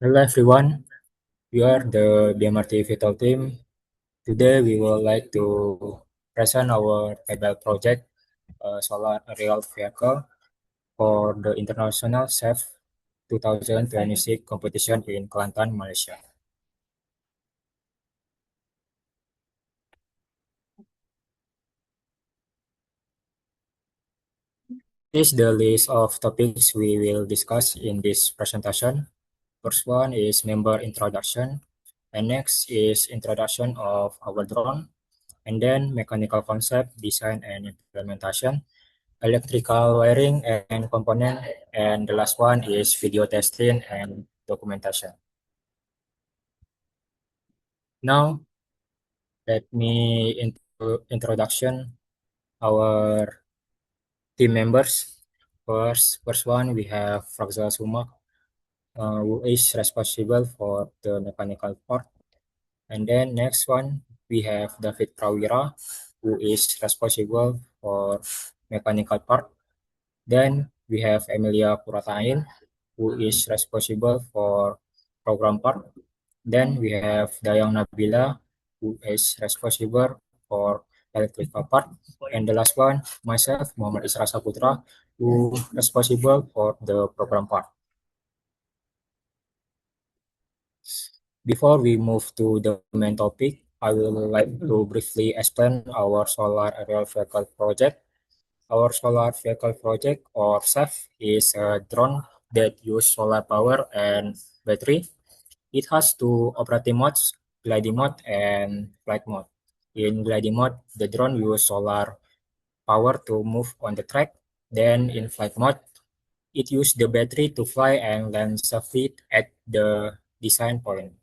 Hello everyone, we are the BMRT Vital team. Today we would like to present our table project, solar aerial vehicle for the International SAFE 2026 competition in Kelantan, Malaysia. This is the list of topics we will discuss in this presentation. First one is member introduction, and next is introduction of our drone, and then mechanical concept, design, and implementation, electrical wiring and component, and the last one is video testing and documentation. Now, let me introduction our team members. First one, we have Fraxal Sumak, who is responsible for the mechanical part. And then next one, we have David Prawira, who is responsible for mechanical part. Then we have Emilia Puratain, who is responsible for program part. Then we have Dayang Nabila, who is responsible for electrical part. And the last one, myself, Muhammad Isra Saputra, who responsible for the program part. Before we move to the main topic, I would like to briefly explain our solar aerial vehicle project. Our solar vehicle project, or SAF, is a drone that use solar power and battery. It has two operating modes, gliding mode and flight mode. In gliding mode, the drone use solar power to move on the track. Then in flight mode, it use the battery to fly and land safely at the design point.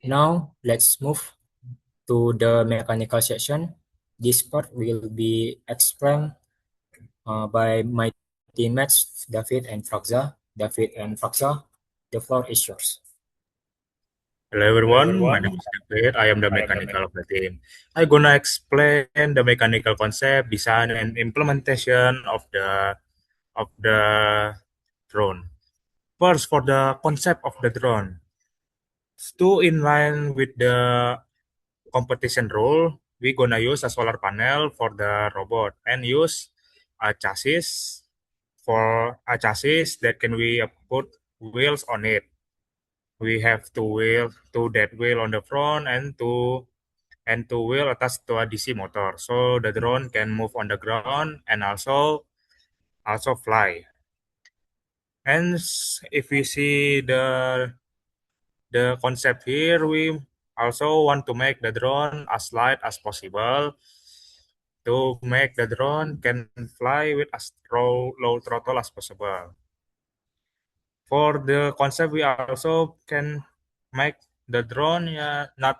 Now, let's move to the mechanical section. This part will be explained by my teammates David and Fraxa. David and Fraxa, the floor is yours. Hello everyone, my name is David. I am the mechanical of the team. I'm gonna explain the mechanical concept, design, and implementation of the drone. First, for the concept of the drone, to in line with the competition rule, we gonna use a solar panel for the robot and use a chassis that can we put wheels on it. We have two dead wheel on the front and two wheel attached to a DC motor, so the drone can move on the ground and also fly. And if we see the concept here, we also want to make the drone as light as possible to make the drone can fly with as low throttle as possible. For the concept, we also can make the drone not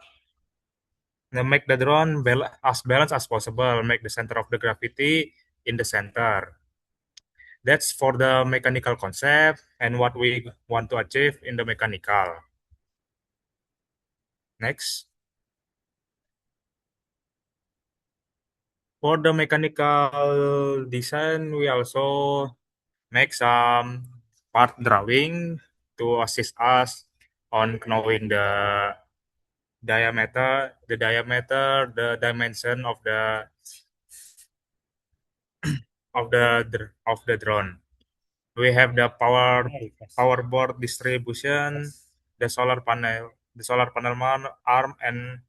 make the drone as balanced as possible, make the center of the gravity in the center. That's for the mechanical concept and what we want to achieve in the mechanical. Next. For the mechanical design, we also make some part drawing to assist us on knowing the dimension of the drone. We have the power board distribution, the solar panel mount arm, and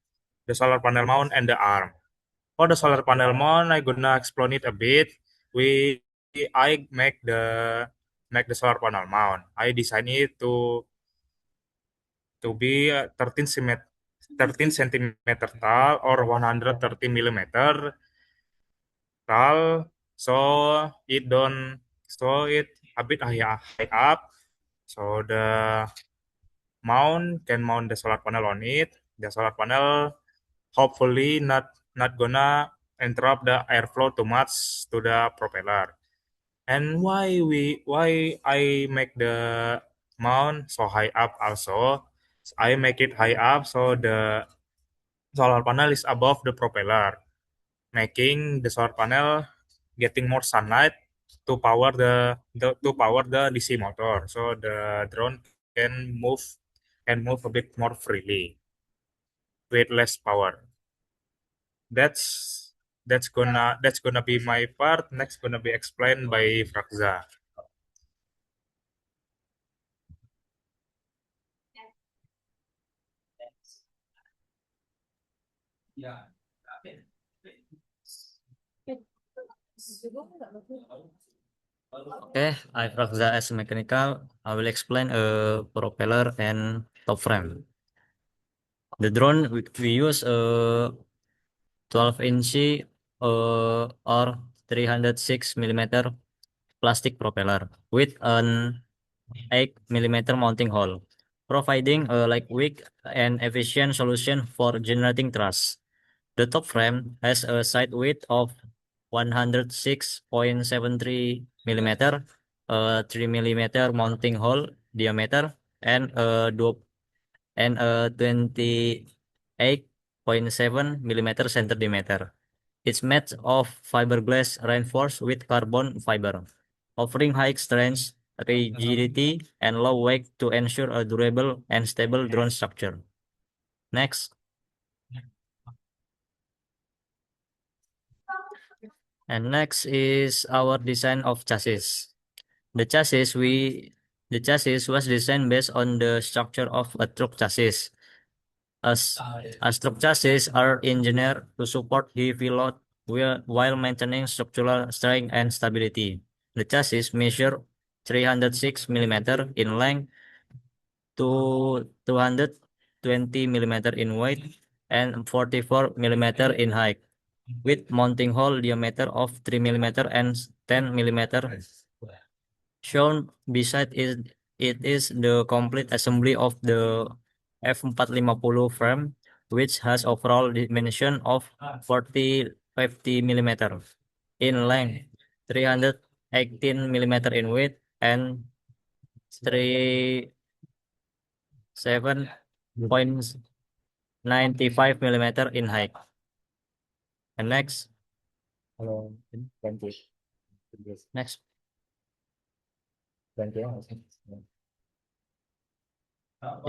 the solar panel mount and the arm. For the solar panel mount, I'm gonna explain it a bit. I make the solar panel mount. I design it to be 13 centimeter tall or 130 millimeter tall. So it don't so it a bit high up. So the mount can mount the solar panel on it. The solar panel hopefully not gonna interrupt the airflow too much to the propeller. And why I make the mount so high up also? I make it high up so the solar panel is above the propeller, making the solar panel getting more sunlight to power the DC motor, so the drone can move a bit more freely with less power. That's that's gonna be my part. Next gonna be explained by Frakza. Okay, I Rafza as mechanical. I will explain a propeller and top frame. The drone we use a 12 inch or 306 millimeter plastic propeller with an 8 millimeter mounting hole, providing a lightweight and efficient solution for generating thrust. The top frame has a side width of 106.73 millimeter, a 3 millimeter mounting hole diameter, and a 28.7 millimeter center diameter. It's made of fiberglass reinforced with carbon fiber, offering high strength, rigidity, and low weight to ensure a durable and stable drone structure. Next. And next is our design of chassis. The chassis we the chassis was designed based on the structure of a truck chassis. As as truck chassis are engineered to support heavy load while maintaining structural strength and stability. The chassis measure 306 millimeter in length to 220 millimeter in weight and 44 millimeter in height, with mounting hole diameter of 3 millimeter and 10 millimeter. Shown beside it is the complete assembly of the F450 frame, which has overall dimension of 50 millimeter in length, 318 millimeter in width, and 37.95 millimeter in height. And next, Hello, ganti. next. Ganti ya nggak sih?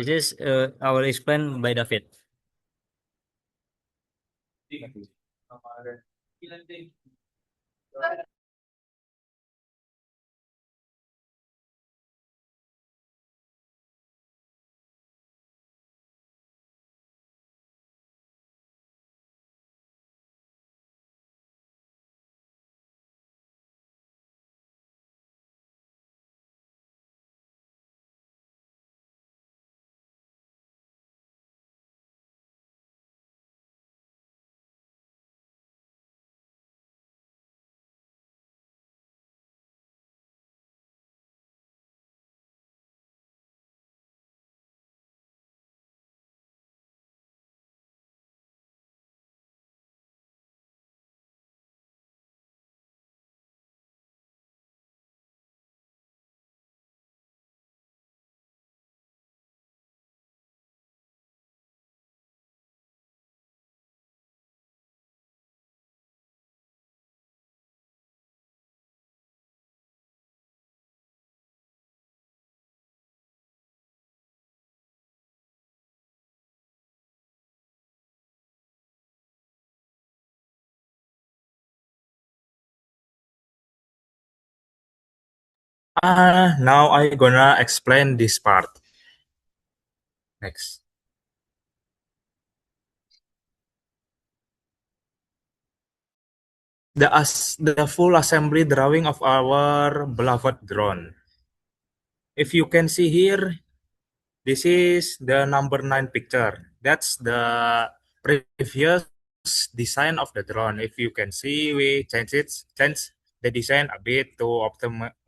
This is I will explain by David. Now I gonna explain this part. Next. The full assembly drawing of our beloved drone. If you can see here, this is the number 9 picture. That's the previous design of the drone. If you can see, we change the design a bit to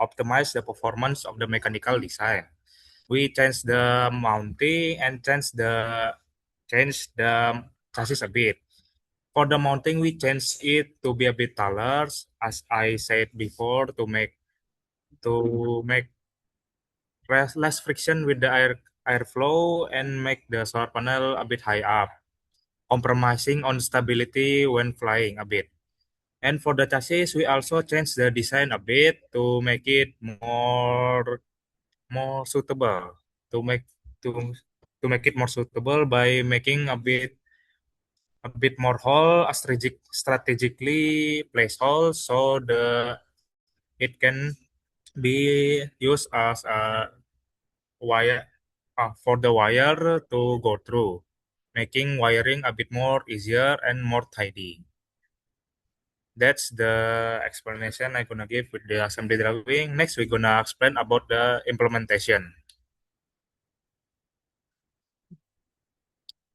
optimize the performance of the mechanical design. We change the mounting and change the chassis a bit. For the mounting, we change it to be a bit taller, as I said before, to make less friction with the airflow and make the solar panel a bit high up, compromising on stability when flying a bit. And for the chassis, we also change the design a bit to make it more suitable, to make to to make it more suitable by making a bit more hole, strategically place holes so it can be used as a wire for the wire to go through, making wiring a bit more easier and more tidy. That's the explanation I'm gonna give with the assembly drawing. Next, we're gonna explain about the implementation.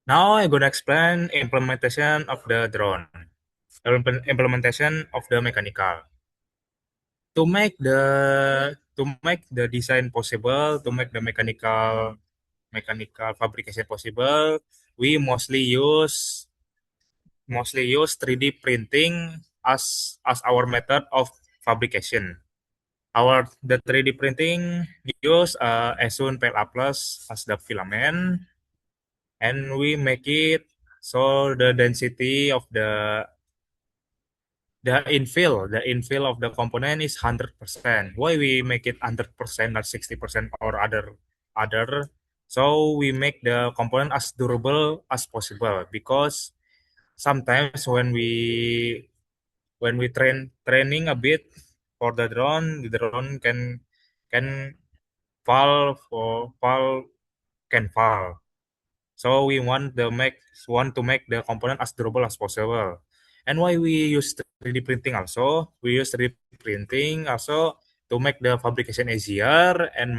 Now I'm gonna explain implementation of the drone, implementation of the mechanical. To make the design possible, to make the mechanical fabrication possible, we mostly use 3D printing as our method of fabrication. The 3D printing use Asun PLA Plus as the filament, and we make it so the density of the infill of the component is 100%. Why we make it 100%, not 60% or other? So we make the component as durable as possible, because sometimes when we training a bit for the drone can fall. So we want to make the component as durable as possible. And why we use 3D printing also? We use 3D printing also to make the fabrication easier and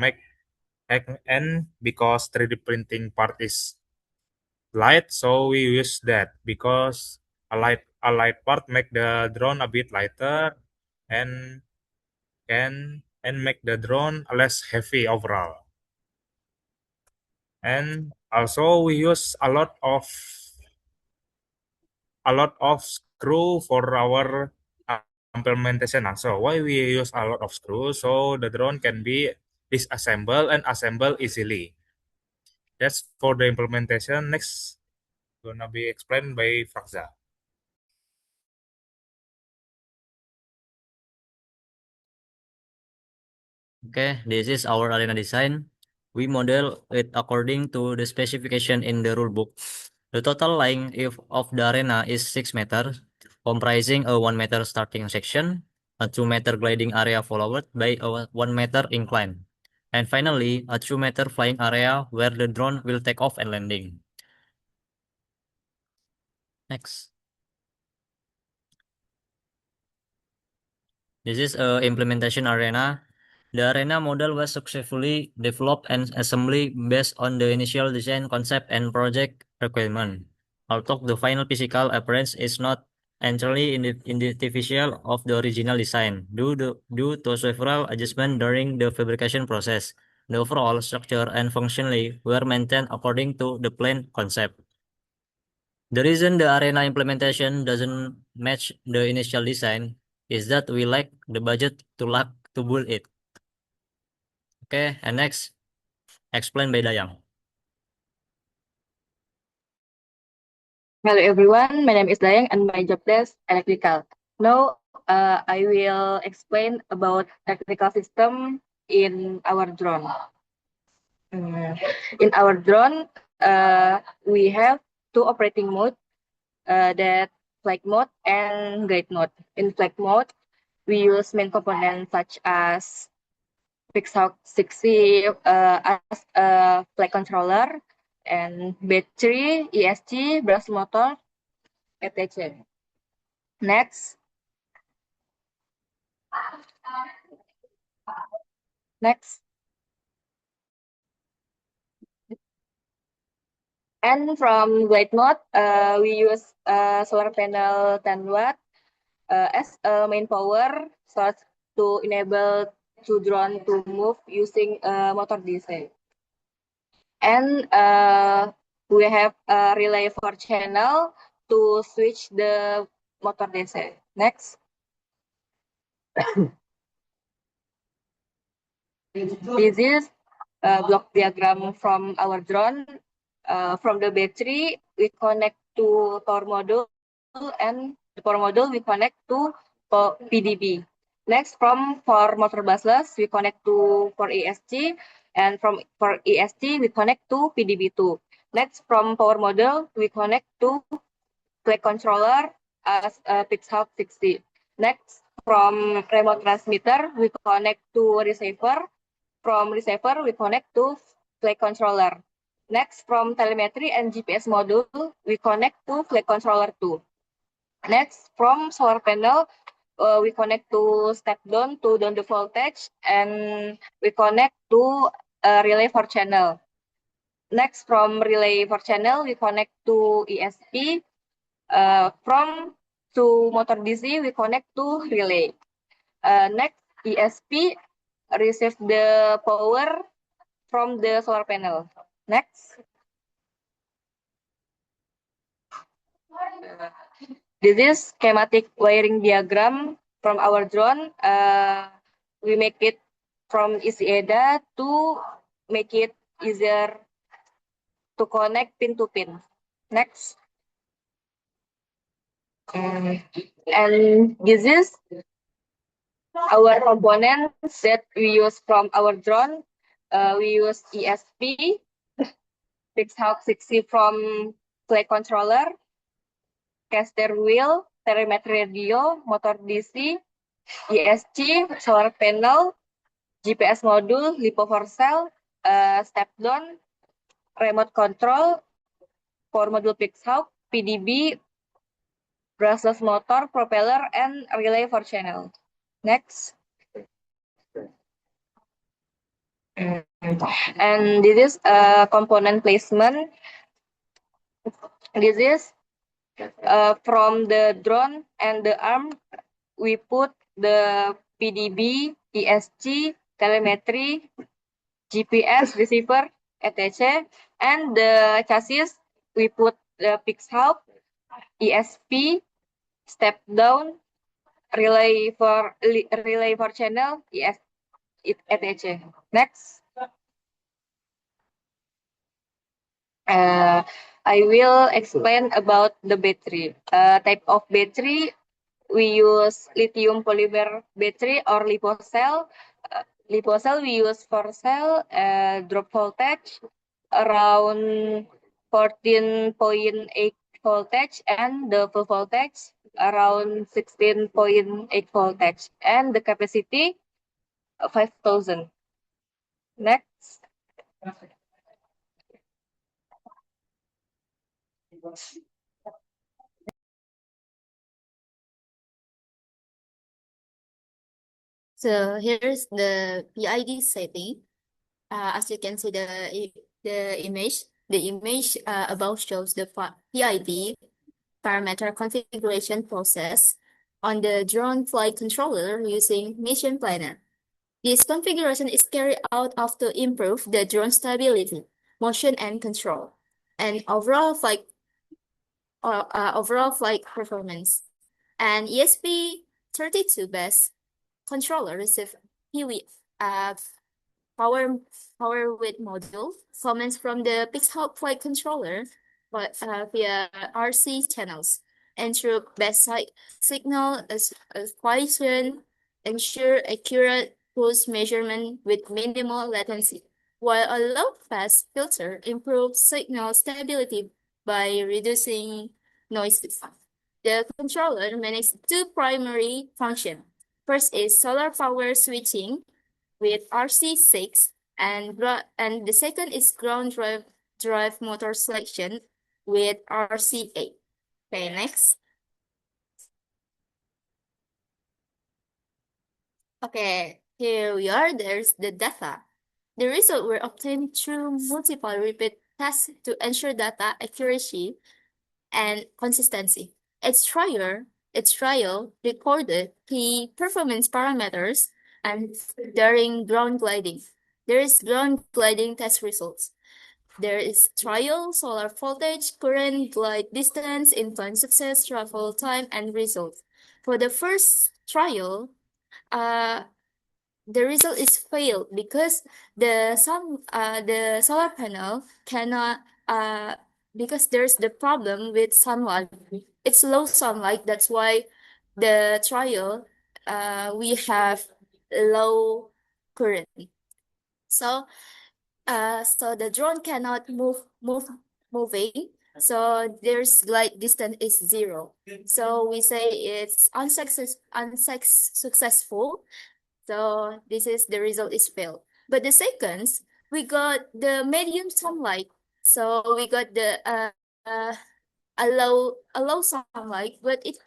because 3D printing part is light, so we use that because a light part make the drone a bit lighter and make the drone less heavy overall. And also we use a lot of screw for our implementation also. Why we use a lot of screws? So the drone can be disassembled and assembled easily. That's for the implementation. Next, gonna be explained by Fakza. Okay, this is our arena design. We model it according to the specification in the rulebook. The total length of the arena is 6 meters, comprising a 1 meter starting section, a 2 meter gliding area followed by a 1 meter incline, and finally a 2 meter flying area where the drone will take off and landing. Next. This is a implementation arena. The arena model was successfully developed and assembled based on the initial design concept and project requirement. Although the final physical appearance is not entirely identifiable of the original design due to several adjustments during the fabrication process. The overall structure and functionality were maintained according to the planned concept. The reason the arena implementation doesn't match the initial design is that we lack the budget to build it. Okay, and next, explain by Dayang. Hello everyone, my name is Dayang and my job desk electrical. Now I will explain about electrical system in our drone. In our drone, we have two operating mode, that flight mode and glide mode. In flight mode, we use main components such as Pixhawk 60 as a flight controller and battery, ESC, brass motor, etc. Next, and from glide mode, we use solar panel 10 watt as a main power source to enable two drone to move using motor DC. And we have a relay 4-channel to switch the motor DC. Next. This is a block diagram from our drone. From the battery, we connect to power module and the power module, we connect to PDB. Next, for motor buses, we connect to for ESG, and for ESG, we connect to PDB2. Next, from power module, we connect to flag controller as Pixhawk 60. Next, from remote transmitter, we connect to receiver. From receiver, we connect to flag controller. Next, from telemetry and GPS module, we connect to flag controller 2. Next, from solar panel, we connect to step down to down the voltage, and we connect to relay for channel. Next, from relay for channel, we connect to ESP. From to motor DC, we connect to relay. Next, ESP receive the power from the solar panel. Next. This is schematic wiring diagram from our drone. We make it from EasyADA to make it easier to connect pin to pin. Next. And this is our components that we use from our drone. We use ESP, Pixhawk 60 from flight controller, caster wheel, telemetry radio, motor DC, ESC, solar panel, GPS module, LiPo for cell, step down, remote control, power module Pixhawk, PDB, brushless motor, propeller, and relay for channel. Next. And this is component placement. This is from the drone and the arm, we put the PDB, ESG, telemetry, GPS, receiver, etc. And the chassis, we put the Pixhawk, ESP, step down, relay for channel, etc. Next. I will explain about the battery. Type of battery, we use lithium polymer battery or LiPo cell. LiPo cell we use for cell drop voltage around 14.8 voltage, and the full voltage around 16.8 voltage, and the capacity 5,000. Next. So here's the PID setting. As you can see the image above shows the PID parameter configuration process on the drone flight controller using Mission Planner. This configuration is carried out to improve the drone stability, motion, and control, and overall flight performance. And ESP32 bus controller receive PW power with module comments from the Pixhawk flight controller via RC channels, ensure best signal quality, ensure accurate pulse measurement with minimal latency, while a low-pass filter improves signal stability by reducing noises. The controller manages two primary functions. First is solar power switching with RC6, and the second is ground drive motor selection with RC8. Okay, next. Okay, here we are. There's the data. The results were obtained through multiple repeat tests to ensure data accuracy and consistency. Its trial recorded key performance parameters and during ground gliding. There is ground gliding test results. There is trial, solar voltage, current, glide distance, incline success, travel time, and results. For the first trial, the result is failed because the solar panel cannot because there's the problem with sunlight. it's low sunlight. That's why the trial we have low current. So so the drone cannot moving. So their glide distance is 0. So we say it's unsuccessful. So this is the result is failed. But the seconds, we got the medium sunlight. So we got the uh a low sunlight, but it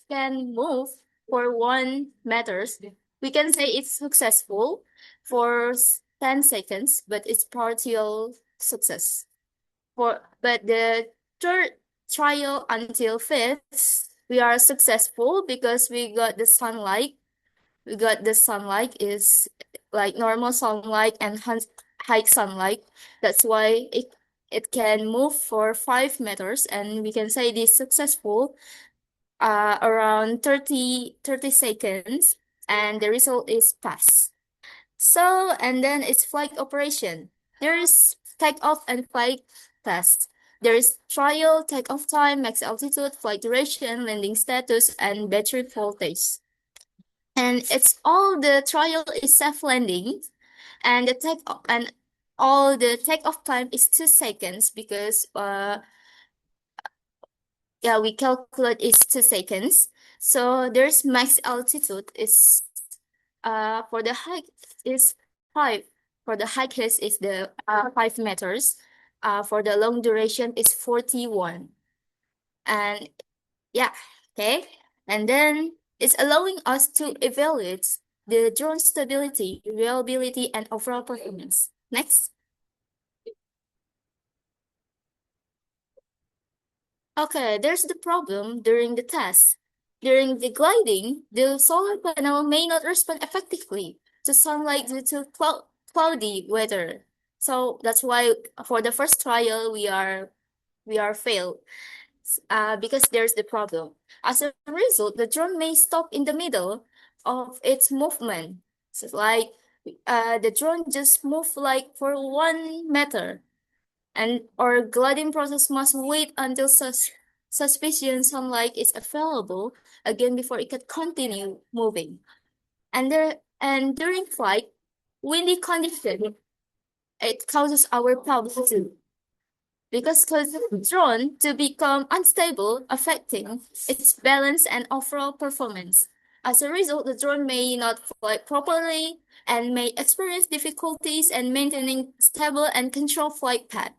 can move for 1 meters. We can say it's successful for 10 seconds, but it's partial success. But the third trial until fifth, we are successful because we got the sunlight. We got the sunlight is like normal sunlight and high sunlight. That's why it can move for 5 meters, and we can say this successful around 30 seconds, and the result is pass. So, and then it's flight operation. There is takeoff and flight test. There is trial, takeoff time, max altitude, flight duration, landing status, and battery voltage. And it's all the trial is self-landing, and the take and all the takeoff time is 2 seconds because yeah, we calculate it's 2 seconds. So there's max altitude is for the height is 5. For the height is the 5 meters. For the long duration is 41. And yeah, okay. And then it's allowing us to evaluate the drone stability, reliability, and overall performance. Next. Okay, there's the problem during the test. During the gliding, the solar panel may not respond effectively to sunlight due to cloudy weather. So that's why for the first trial we are failed because there's the problem. As a result, the drone may stop in the middle of its movement. So like the drone just move like for 1 meter, and our gliding process must wait until suspicion sunlight is available again before it can continue moving. And during flight, windy condition it causes our problem too, because causes the drone to become unstable, affecting its balance and overall performance. As a result, the drone may not fly properly and may experience difficulties in maintaining stable and controlled flight path.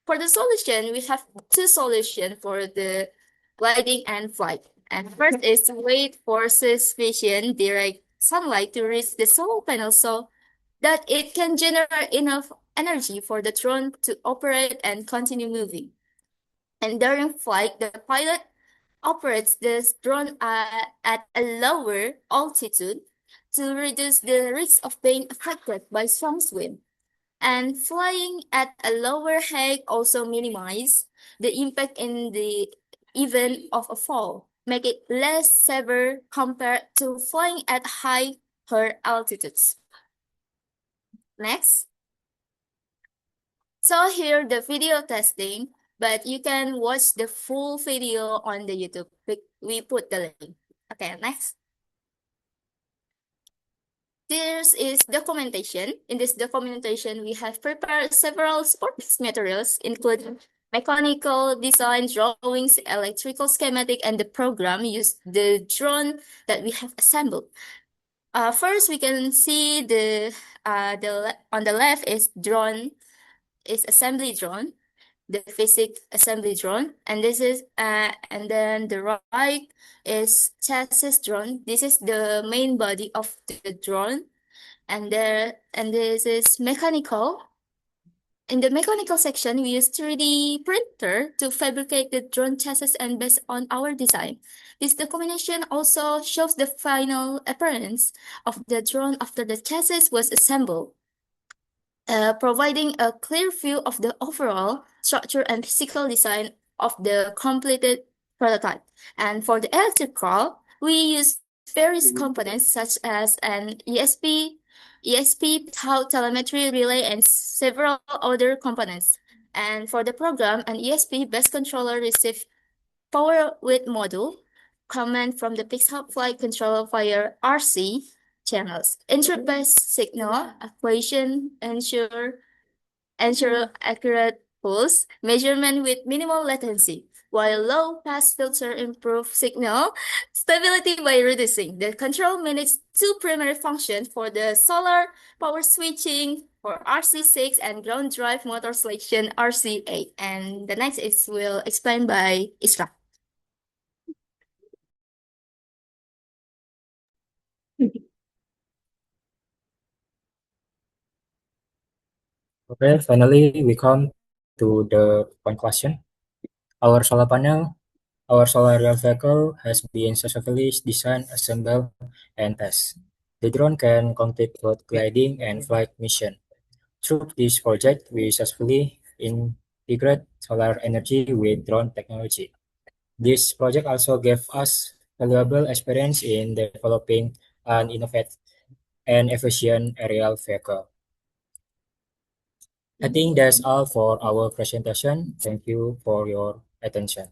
For the solution, we have 2 solutions for the gliding and flight. And first is to wait for sufficient direct sunlight to reach the solar panel so that it can generate enough energy for the drone to operate and continue moving. And during flight, the pilot operates this drone at a lower altitude to reduce the risk of being affected by strong wind. And flying at a lower height also minimize the impact in the event of a fall, make it less severe compared to flying at higher altitudes. Next. So here the video testing, but you can watch the full video on the YouTube. We put the link. Okay, next. This is documentation. In this documentation, we have prepared several sports materials, including mechanical design drawings, electrical schematic, and the program used the drone that we have assembled. First, we can see on the left is assembly drone, the physics assembly drone, and this is and then the right is chassis drone. This is the main body of the drone, and this is mechanical. In the mechanical section, we use 3D printer to fabricate the drone chassis and based on our design. This documentation also shows the final appearance of the drone after the chassis was assembled, providing a clear view of the overall structure and physical design of the completed prototype. And for the electrical, we use various components such as an ESP, power telemetry relay, and several other components. And for the program, an ESP bus controller received power with module, command from the PixHub flight controller via RC channels, interrupt-based signal, equation, ensure accurate pulse measurement with minimal latency, while low-pass filter improve signal stability by reducing. The control manages two primary functions for the solar power switching for RC6 and ground drive motor selection RC8. And the next is will explained by Isra. Okay, finally we come to the conclusion. Our solar panel, our solar real vehicle has been successfully designed, assembled, and tested. The drone can complete both gliding and flight mission. Through this project, we successfully integrate solar energy with drone technology. This project also gave us valuable experience in developing an innovative and efficient aerial vehicle. I think that's all for our presentation. Thank you for your attention.